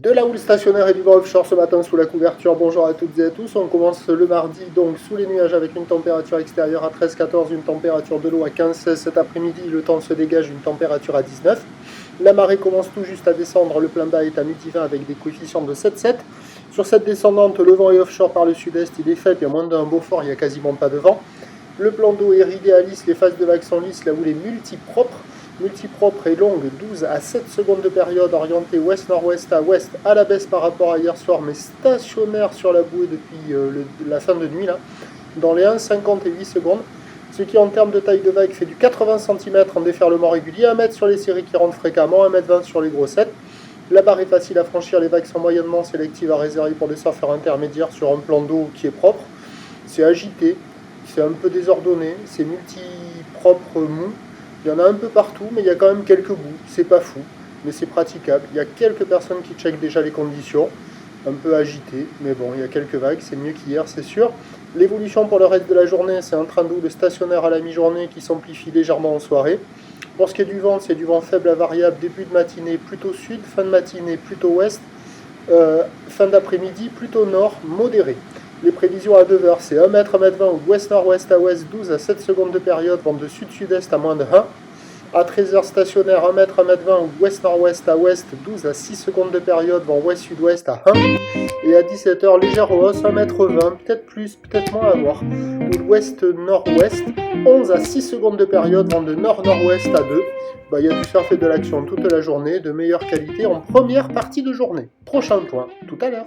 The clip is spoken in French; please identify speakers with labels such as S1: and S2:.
S1: De la houle stationnaire et du vent offshore ce matin sous la couverture. Bonjour à toutes et à tous. On commence le mardi donc sous les nuages avec une température extérieure à 13-14, une température de l'eau à 15-16 cet après-midi. Le temps se dégage, une température à 19. La marée commence tout juste à descendre. Le plein bas est à midi 20 avec des coefficients de 7-7. Sur cette descendante, le vent est offshore par le sud-est. Il est faible, il y a moins d'un Beaufort, il n'y a quasiment pas de vent. Le plan d'eau est ridé à lisse, les phases de vagues sont lisses, la houle est multipropre et longue, 12 à 7 secondes de période, orientée ouest-nord-ouest à ouest, à la baisse par rapport à hier soir, mais stationnaire sur la bouée depuis la fin de nuit, là, dans les 1,50 et 8 secondes, ce qui en termes de taille de vague fait du 80 cm en déferlement régulier, 1 mètre sur les séries qui rentrent fréquemment, 1,20 m sur les grossettes. La barre est facile à franchir, les vagues sont moyennement sélectives à réserver pour des surfeurs intermédiaires sur un plan d'eau qui est propre. C'est agité, c'est un peu désordonné, c'est multipropre mou. Il y en a un peu partout, mais il y a quand même quelques bouts. C'est pas fou, mais c'est praticable. Il y a quelques personnes qui checkent déjà les conditions. Un peu agité, mais bon, il y a quelques vagues. C'est mieux qu'hier, c'est sûr. L'évolution pour le reste de la journée, c'est un train d'eau de stationnaire à la mi-journée qui s'amplifie légèrement en soirée. Pour ce qui est du vent, c'est du vent faible à variable. Début de matinée plutôt sud, fin de matinée plutôt ouest. Fin d'après-midi plutôt nord, modéré. Les prévisions à 9h, c'est 1 m, 1 m 20 ou ouest-nord-ouest à ouest, 12 à 7 secondes de période, vent de sud-sud-est à moins de 1. À 13h, stationnaire 1 m, 1 m 20 ou ouest-nord-ouest à ouest, 12 à 6 secondes de période, vent ouest-sud-ouest à 1. Et à 17h, légère hausse, 1 m 20, peut-être plus, peut-être moins à voir. Ou l'ouest-nord-ouest, 11 à 6 secondes de période, vent de nord-nord-ouest à 2. Il y a du surf et de l'action toute la journée, de meilleure qualité en première partie de journée. Prochain point, tout à l'heure.